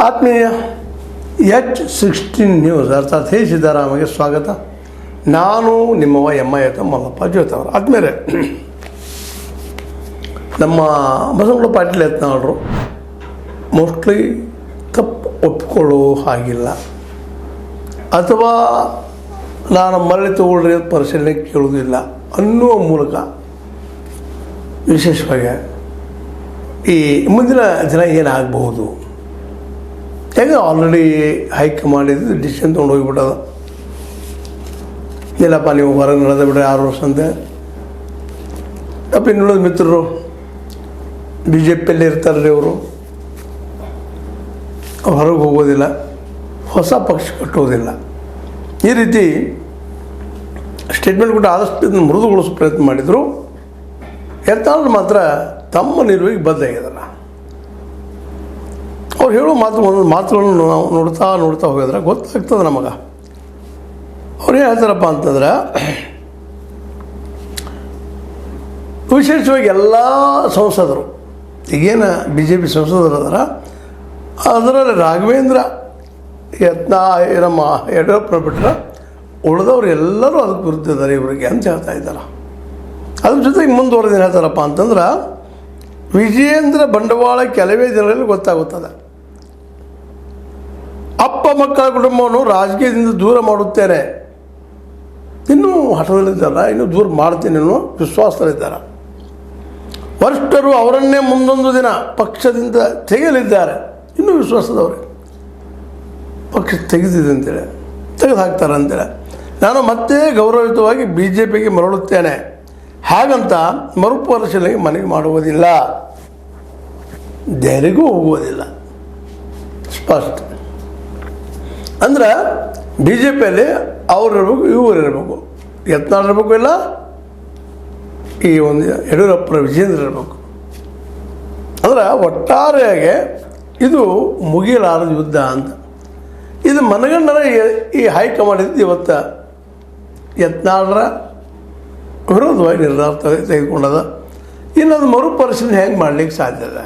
ಆತ್ಮೀಯ H16 news ಅರ್ಥಾತ್ ಹೇ ಸಿದ್ದರಾಮಗೆ ಸ್ವಾಗತ. ನಾನು ನಿಮ್ಮವ ಎಂ.ಐ.ಎತ ಮಲ್ಲಪ್ಪ ಜ್ಯೋತಿ ಅವರು. ಆದ್ಮೇಲೆ ನಮ್ಮ ಬಸವನಗೌಡ ಪಾಟೀಲ್ ಯತ್ನಾಳರು ಮೋಸ್ಟ್ಲಿ ತಪ್ಪು ಒಪ್ಪಿಕೊಳ್ಳೋ ಹಾಗಿಲ್ಲ, ಅಥವಾ ನಾನು ಮರಳಿ ತಗೊಳ್ರಿ ಪರಿಶೀಲನೆ ಕೇಳೋದಿಲ್ಲ ಅನ್ನುವ ಮೂಲಕ ವಿಶೇಷವಾಗಿ ಈ ಮುಂದಿನ ದಿನ ಏನಾಗಬಹುದು, ಯಾಕೆ ಆಲ್ರೆಡಿ ಹೈಕಮಾಂಡ್ ಇದು ಡಿಸಿಷನ್ ತೊಗೊಂಡು ಹೋಗಿಬಿಟ್ಟದ. ಇಲ್ಲಪ್ಪ ನೀವು ಹೊರಗೆ ನಡೆದ ಬಿಡ್ರಿ 6 ವರ್ಷ ಅಂತ. ಅಪ್ಪ ಇನ್ನುಳಿದ ಮಿತ್ರರು BJPಯಲ್ಲಿ ಇರ್ತಾರ್ರಿ, ಅವರು ಹೊರಗೆ ಹೋಗೋದಿಲ್ಲ, ಹೊಸ ಪಕ್ಷ ಕಟ್ಟೋದಿಲ್ಲ. ಈ ರೀತಿ ಸ್ಟೇಟ್ಮೆಂಟ್ ಕೊಟ್ಟು ಆದಷ್ಟು ಇದನ್ನು ಮೃದುಗೊಳಿಸೋ ಪ್ರಯತ್ನ ಮಾಡಿದರು. ಯತ್ನಾಳರು ಮಾತ್ರ ತಮ್ಮ ನಿಲುವಿಗೆ ಬದ್ಧಾಗಿದ್ದಾರೆ. ಅವ್ರು ಹೇಳೋ ಒಂದೊಂದು ಮಾತುಗಳನ್ನು ನಾವು ನೋಡ್ತಾ ಹೋಗಿದ್ರೆ ಗೊತ್ತಾಗ್ತದೆ ನಮಗೆ. ಅವ್ರು ಏನು ಹೇಳ್ತಾರಪ್ಪ ಅಂತಂದ್ರೆ, ವಿಶೇಷವಾಗಿ ಎಲ್ಲ ಸಂಸದರು ಈಗೇನು BJP ಸಂಸದರು ಅದರ ಅದರಲ್ಲಿ ರಾಘವೇಂದ್ರ ನಮ್ಮ ಯಡಿಯೂರಪ್ಪನ ಬಿಟ್ಟರೆ ಉಳಿದವ್ರು ಎಲ್ಲರೂ ಅದಕ್ಕೆ ವಿರುದ್ಧ ಇದ್ದಾರೆ ಇವರಿಗೆ ಅಂತ ಹೇಳ್ತಾ ಇದ್ದಾರೆ. ಅದ್ರ ಜೊತೆಗೆ ಮುಂದುವರೆದು ಏನು ಹೇಳ್ತಾರಪ್ಪ ಅಂತಂದ್ರೆ, ವಿಜಯೇಂದ್ರ ಬಂಡವಾಳ ಕೆಲವೇ ದಿನಗಳಲ್ಲಿ ಗೊತ್ತಾಗುತ್ತದೆ. ಅಪ್ಪ ಮಕ್ಕಳ ಕುಟುಂಬವನ್ನು ರಾಜಕೀಯದಿಂದ ದೂರ ಮಾಡುತ್ತೇನೆ, ಇನ್ನೂ ಹಠದಲ್ಲಿದ್ದಾರೆ, ಇನ್ನೂ ದೂರ ಮಾಡ್ತೀನಿ ಅನ್ನೋ ವಿಶ್ವಾಸದಲ್ಲಿದ್ದಾರೆ. ವರಿಷ್ಠರು ಅವರನ್ನೇ ಮುಂದೊಂದು ದಿನ ಪಕ್ಷದಿಂದ ತೆಗೆಯಲಿದ್ದಾರೆ, ಇನ್ನೂ ವಿಶ್ವಾಸದವ್ರೆ. ಪಕ್ಷ ತೆಗೆದಿದೆ ಅಂತೇಳಿ ತೆಗೆದು ಹಾಕ್ತಾರೆ ಅಂತೇಳಿ. ನಾನು ಮತ್ತೆ ಗೌರವಯುತವಾಗಿ BJPಗೆ ಮರಳುತ್ತೇನೆ, ಹಾಗಂತ ಮರುಪರಿಶೀಲನೆಗೆ ಮನವಿ ಮಾಡುವುದಿಲ್ಲ, ದೆಹಲಿಗೂ ಹೋಗುವುದಿಲ್ಲ. ಸ್ಪಷ್ಟ ಅಂದ್ರೆ BJPಯಲ್ಲಿ ಅವ್ರು ಇರಬೇಕು, ಇವ್ರು ಇರಬೇಕು, ಯತ್ನಾಳ್ ಇರಬೇಕು, ಇಲ್ಲ ಈ ಒಂದು ಯಡಿಯೂರಪ್ಪನ ವಿಜೇಂದ್ರ ಇರಬೇಕು. ಅಂದ್ರೆ ಒಟ್ಟಾರೆಯಾಗಿ ಇದು ಮುಗಿಯಲಾರದ ಯುದ್ಧ ಅಂತ. ಇದು ಮನಗಂಡನ ಈ ಹೈಕಮಾಂಡ್ ಇದ್ದು ಇವತ್ತು ಯತ್ನಾಳರ ವಿರೋಧವಾಗಿ ನಿರ್ಧಾರ ತೆಗೆದುಕೊಂಡದ. ಇನ್ನು ಅದು ಮರುಪರಿಶೀಲನೆ ಹೆಂಗೆ ಮಾಡಲಿಕ್ಕೆ ಸಾಧ್ಯ ಇದೆ?